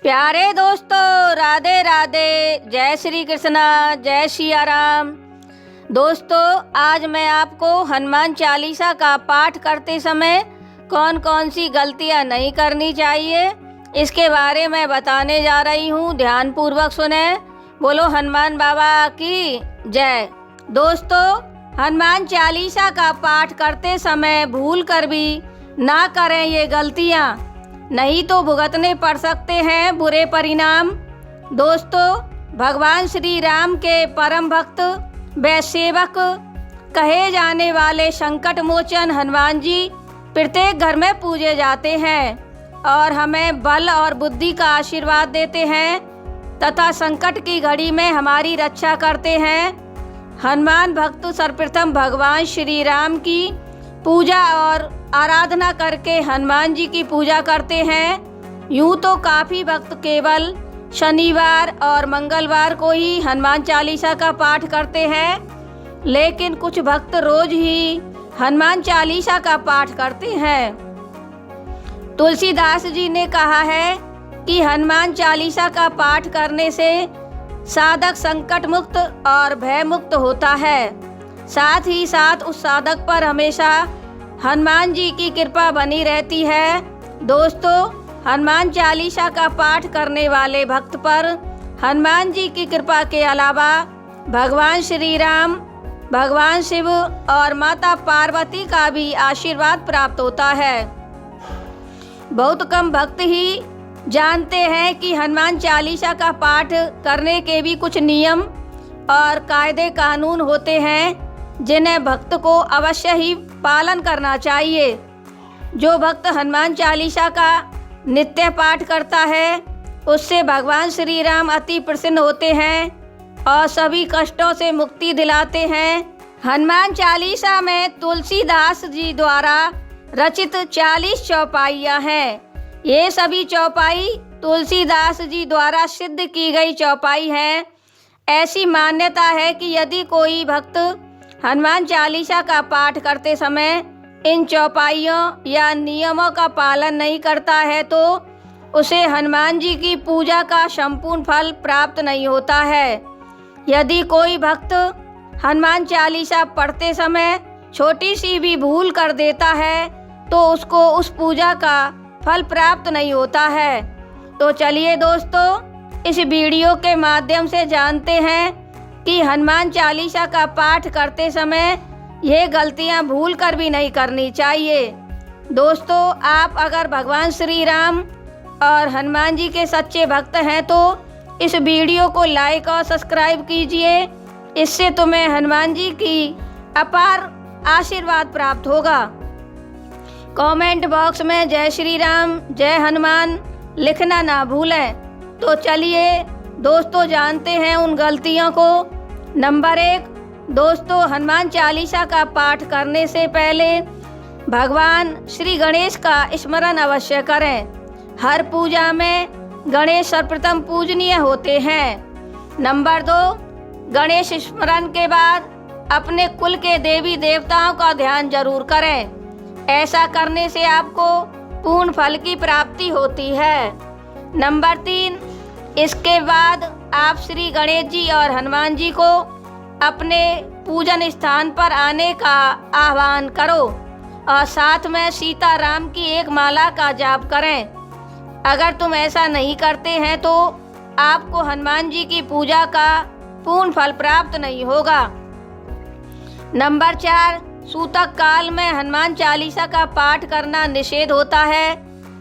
प्यारे दोस्तों, राधे राधे। जय श्री कृष्णा, जय सिया राम। दोस्तों, आज मैं आपको हनुमान चालीसा का पाठ करते समय कौन कौन सी गलतियां नहीं करनी चाहिए इसके बारे में बताने जा रही हूँ। ध्यान पूर्वक सुने। बोलो हनुमान बाबा की जय। दोस्तों, हनुमान चालीसा का पाठ करते समय भूल कर भी ना करें ये गलतियाँ, नहीं तो भुगतने पड़ सकते हैं बुरे परिणाम। दोस्तों, भगवान श्री राम के परम भक्त व सेवक कहे जाने वाले संकट मोचन हनुमान जी प्रत्येक घर में पूजे जाते हैं और हमें बल और बुद्धि का आशीर्वाद देते हैं तथा संकट की घड़ी में हमारी रक्षा करते हैं। हनुमान भक्त सर्वप्रथम भगवान श्री राम की पूजा और आराधना करके हनुमान जी की पूजा करते हैं। यूँ तो काफ़ी भक्त केवल शनिवार और मंगलवार को ही हनुमान चालीसा का पाठ करते हैं, लेकिन कुछ भक्त रोज ही हनुमान चालीसा का पाठ करते हैं। तुलसीदास जी ने कहा है कि हनुमान चालीसा का पाठ करने से साधक संकट मुक्त और भय मुक्त होता है। साथ ही साथ उस साधक पर हमेशा हनुमान जी की कृपा बनी रहती है। दोस्तों, हनुमान चालीसा का पाठ करने वाले भक्त पर हनुमान जी की कृपा के अलावा भगवान श्री राम, भगवान शिव और माता पार्वती का भी आशीर्वाद प्राप्त होता है। बहुत कम भक्त ही जानते हैं कि हनुमान चालीसा का पाठ करने के भी कुछ नियम और कायदे कानून होते हैं जिन्हें भक्त को अवश्य ही पालन करना चाहिए। जो भक्त हनुमान चालीसा का नित्य पाठ करता है उससे भगवान श्री राम अति प्रसन्न होते हैं और सभी कष्टों से मुक्ति दिलाते हैं। हनुमान चालीसा में तुलसीदास जी द्वारा रचित 40 चौपाइयाँ हैं। ये सभी चौपाई तुलसीदास जी द्वारा सिद्ध की गई चौपाई हैं। ऐसी मान्यता है कि यदि कोई भक्त हनुमान चालीसा का पाठ करते समय इन चौपाइयों या नियमों का पालन नहीं करता है तो उसे हनुमान जी की पूजा का संपूर्ण फल प्राप्त नहीं होता है। यदि कोई भक्त हनुमान चालीसा पढ़ते समय छोटी सी भी भूल कर देता है तो उसको उस पूजा का फल प्राप्त नहीं होता है। तो चलिए दोस्तों, इस वीडियो के माध्यम से जानते हैं कि हनुमान चालीसा का पाठ करते समय ये गलतियां भूल कर भी नहीं करनी चाहिए। दोस्तों, आप अगर भगवान श्री राम और हनुमान जी के सच्चे भक्त हैं तो इस वीडियो को लाइक और सब्सक्राइब कीजिए। इससे तुम्हें हनुमान जी की अपार आशीर्वाद प्राप्त होगा। कमेंट बॉक्स में जय श्री राम, जय हनुमान लिखना ना भूलें। तो चलिए दोस्तों, जानते हैं उन गलतियों को। नंबर 1, दोस्तों, हनुमान चालीसा का पाठ करने से पहले भगवान श्री गणेश का स्मरण अवश्य करें। हर पूजा में गणेश सर्वप्रथम पूजनीय होते हैं। नंबर 2, गणेश स्मरण के बाद अपने कुल के देवी देवताओं का ध्यान जरूर करें। ऐसा करने से आपको पूर्ण फल की प्राप्ति होती है। नंबर 3, इसके बाद आप श्री गणेश जी और हनुमान जी को अपने पूजन स्थान पर आने का आह्वान करो और साथ में सीता राम की एक माला का जाप करें। अगर तुम ऐसा नहीं करते हैं तो आपको हनुमान जी की पूजा का पूर्ण फल प्राप्त नहीं होगा। नंबर 4, सूतक काल में हनुमान चालीसा का पाठ करना निषेध होता है।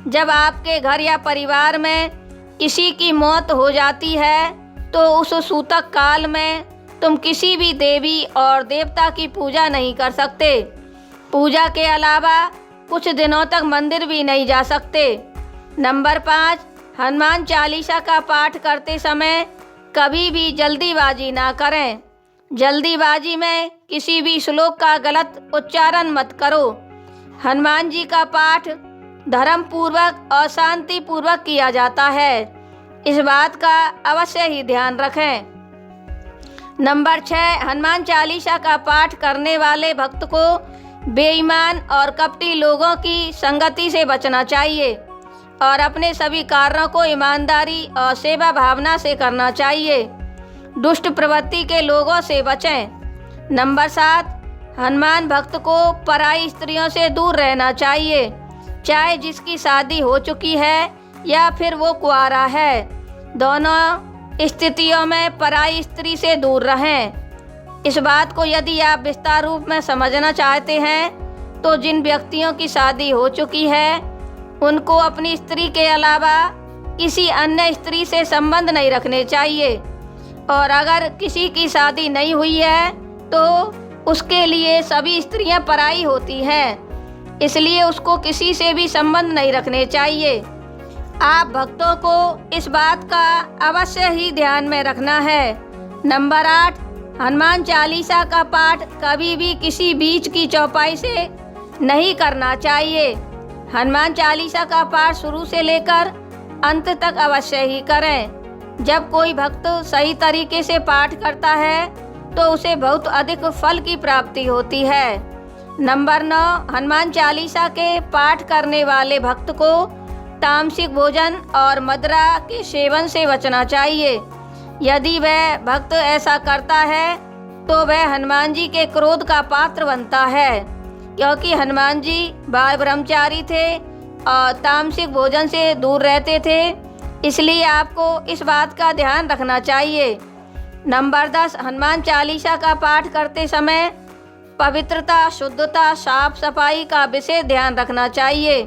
जब आपके घर या परिवार में किसी की मौत हो जाती है तो उस सूतक काल में तुम किसी भी देवी और देवता की पूजा नहीं कर सकते। पूजा के अलावा कुछ दिनों तक मंदिर भी नहीं जा सकते। नंबर 5, हनुमान चालीसा का पाठ करते समय कभी भी जल्दीबाजी ना करें। जल्दीबाजी में किसी भी श्लोक का गलत उच्चारण मत करो। हनुमान जी का पाठ धर्म पूर्वक और शांति पूर्वक किया जाता है, इस बात का अवश्य ही ध्यान रखें। नंबर 6, हनुमान चालीसा का पाठ करने वाले भक्त को बेईमान और कपटी लोगों की संगति से बचना चाहिए और अपने सभी कार्यों को ईमानदारी और सेवा भावना से करना चाहिए। दुष्ट प्रवृत्ति के लोगों से बचें। नंबर 7, हनुमान भक्त को पराई स्त्रियों से दूर रहना चाहिए, चाहे जिसकी शादी हो चुकी है या फिर वो कुंवारा है। दोनों स्थितियों में पराई स्त्री से दूर रहें। इस बात को यदि आप विस्तार रूप में समझना चाहते हैं तो जिन व्यक्तियों की शादी हो चुकी है उनको अपनी स्त्री के अलावा किसी अन्य स्त्री से संबंध नहीं रखने चाहिए, और अगर किसी की शादी नहीं हुई है तो उसके लिए सभी स्त्रियां पराई होती हैं, इसलिए उसको किसी से भी संबंध नहीं रखने चाहिए। आप भक्तों को इस बात का अवश्य ही ध्यान में रखना है। नंबर 8, हनुमान चालीसा का पाठ कभी भी किसी बीच की चौपाई से नहीं करना चाहिए। हनुमान चालीसा का पाठ शुरू से लेकर अंत तक अवश्य ही करें। जब कोई भक्त सही तरीके से पाठ करता है तो उसे बहुत अधिक फल की प्राप्ति होती है। नंबर 9, हनुमान चालीसा के पाठ करने वाले भक्त को तामसिक भोजन और मदिरा के सेवन से बचना चाहिए। यदि वह भक्त ऐसा करता है तो वह हनुमान जी के क्रोध का पात्र बनता है, क्योंकि हनुमान जी बाल ब्रह्मचारी थे और तामसिक भोजन से दूर रहते थे, इसलिए आपको इस बात का ध्यान रखना चाहिए। नंबर 10, हनुमान चालीसा का पाठ करते समय पवित्रता, शुद्धता, साफ सफाई का विशेष ध्यान रखना चाहिए,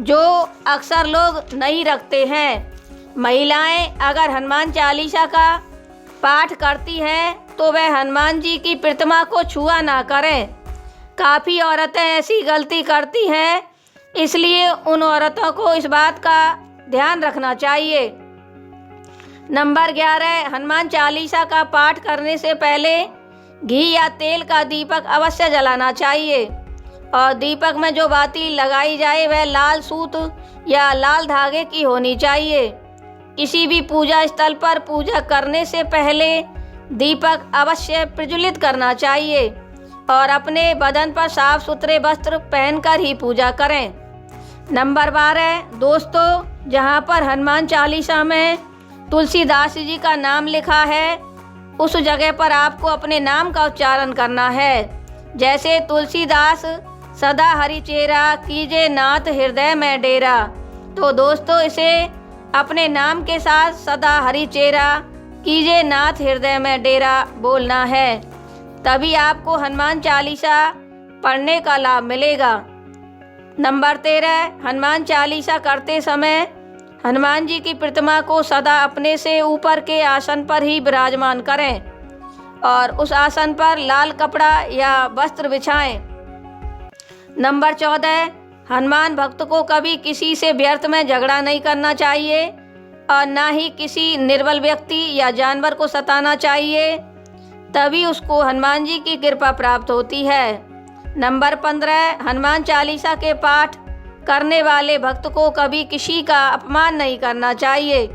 जो अक्सर लोग नहीं रखते हैं। महिलाएं अगर हनुमान चालीसा का पाठ करती हैं तो वह हनुमान जी की प्रतिमा को छुआ ना करें। काफ़ी औरतें ऐसी गलती करती हैं, इसलिए उन औरतों को इस बात का ध्यान रखना चाहिए। नंबर 11, हनुमान चालीसा का पाठ करने से पहले घी या तेल का दीपक अवश्य जलाना चाहिए, और दीपक में जो बाती लगाई जाए वह लाल सूत या लाल धागे की होनी चाहिए। किसी भी पूजा स्थल पर पूजा करने से पहले दीपक अवश्य प्रज्वलित करना चाहिए और अपने बदन पर साफ सुथरे वस्त्र पहनकर ही पूजा करें। नंबर 12, दोस्तों, जहाँ पर हनुमान चालीसा में तुलसीदास जी का नाम लिखा है उस जगह पर आपको अपने नाम का उच्चारण करना है। जैसे तुलसीदास सदा हरि चेरा, कीजे नाथ हृदय में डेरा। तो दोस्तों, इसे अपने नाम के साथ सदा हरि चेरा, कीजे नाथ हृदय में डेरा बोलना है, तभी आपको हनुमान चालीसा पढ़ने का लाभ मिलेगा। नंबर 13, हनुमान चालीसा करते समय हनुमान जी की प्रतिमा को सदा अपने से ऊपर के आसन पर ही विराजमान करें और उस आसन पर लाल कपड़ा या वस्त्र बिछाएं। नंबर 14, हनुमान भक्त को कभी किसी से व्यर्थ में झगड़ा नहीं करना चाहिए और ना ही किसी निर्बल व्यक्ति या जानवर को सताना चाहिए, तभी उसको हनुमान जी की कृपा प्राप्त होती है। नंबर 15, हनुमान चालीसा के पाठ करने वाले भक्त को कभी किसी का अपमान नहीं करना चाहिए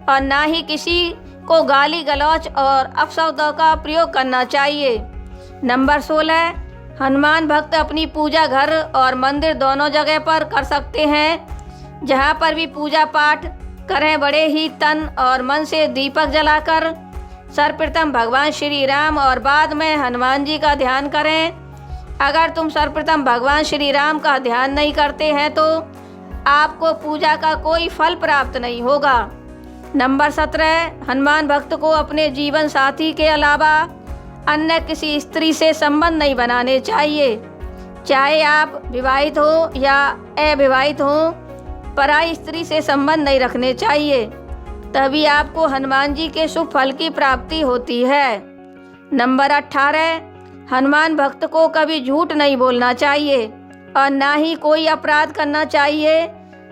और ना ही किसी को गाली गलौच और अपशब्दों का प्रयोग करना चाहिए। नंबर 16, हनुमान भक्त अपनी पूजा घर और मंदिर दोनों जगह पर कर सकते हैं। जहाँ पर भी पूजा पाठ करें बड़े ही तन और मन से दीपक जलाकर सर्वप्रथम भगवान श्री राम और बाद में हनुमान जी का ध्यान करें। अगर तुम सर्वप्रथम भगवान श्री राम का ध्यान नहीं करते हैं तो आपको पूजा का कोई फल प्राप्त नहीं होगा। नंबर 17, हनुमान भक्त को अपने जीवन साथी के अलावा अन्य किसी स्त्री से संबंध नहीं बनाने चाहिए। चाहे आप विवाहित हो या अविवाहित हो, पराई स्त्री से संबंध नहीं रखने चाहिए, तभी आपको हनुमान जी के शुभ फल की प्राप्ति होती है। नंबर 18, हनुमान भक्त को कभी झूठ नहीं बोलना चाहिए और ना ही कोई अपराध करना चाहिए।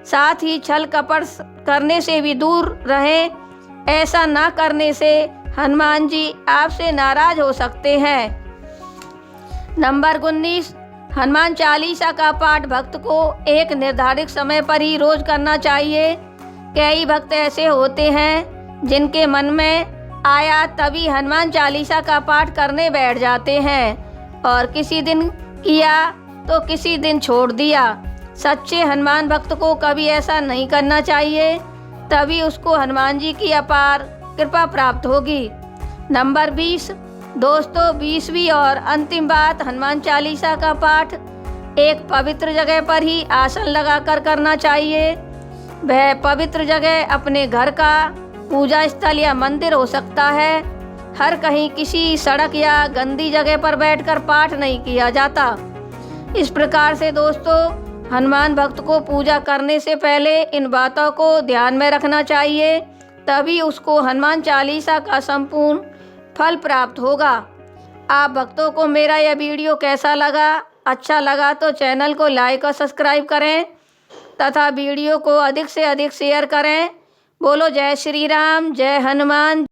साथ ही छल कपट करने से भी दूर रहें। ऐसा ना करने से हनुमान जी आपसे नाराज हो सकते हैं। नंबर 19, हनुमान चालीसा का पाठ भक्त को एक निर्धारित समय पर ही रोज करना चाहिए। कई भक्त ऐसे होते हैं जिनके मन में आया तभी हनुमान चालीसा का पाठ करने बैठ जाते हैं और किसी दिन किया तो किसी दिन छोड़ दिया। सच्चे हनुमान भक्त को कभी ऐसा नहीं करना चाहिए, तभी उसको हनुमान जी की अपार कृपा प्राप्त होगी। नंबर 20 दोस्तों, 20वीं और अंतिम बात, हनुमान चालीसा का पाठ एक पवित्र जगह पर ही आसन लगाकर करना चाहिए। वह पवित्र जगह अपने घर का पूजा स्थल या मंदिर हो सकता है। हर कहीं किसी सड़क या गंदी जगह पर बैठकर पाठ नहीं किया जाता। इस प्रकार से दोस्तों, हनुमान भक्त को पूजा करने से पहले इन बातों को ध्यान में रखना चाहिए, तभी उसको हनुमान चालीसा का संपूर्ण फल प्राप्त होगा। आप भक्तों को मेरा यह वीडियो कैसा लगा? अच्छा लगा तो चैनल को लाइक और सब्सक्राइब करें तथा वीडियो को अधिक से अधिक शेयर करें। बोलो जय श्री राम, जय हनुमान।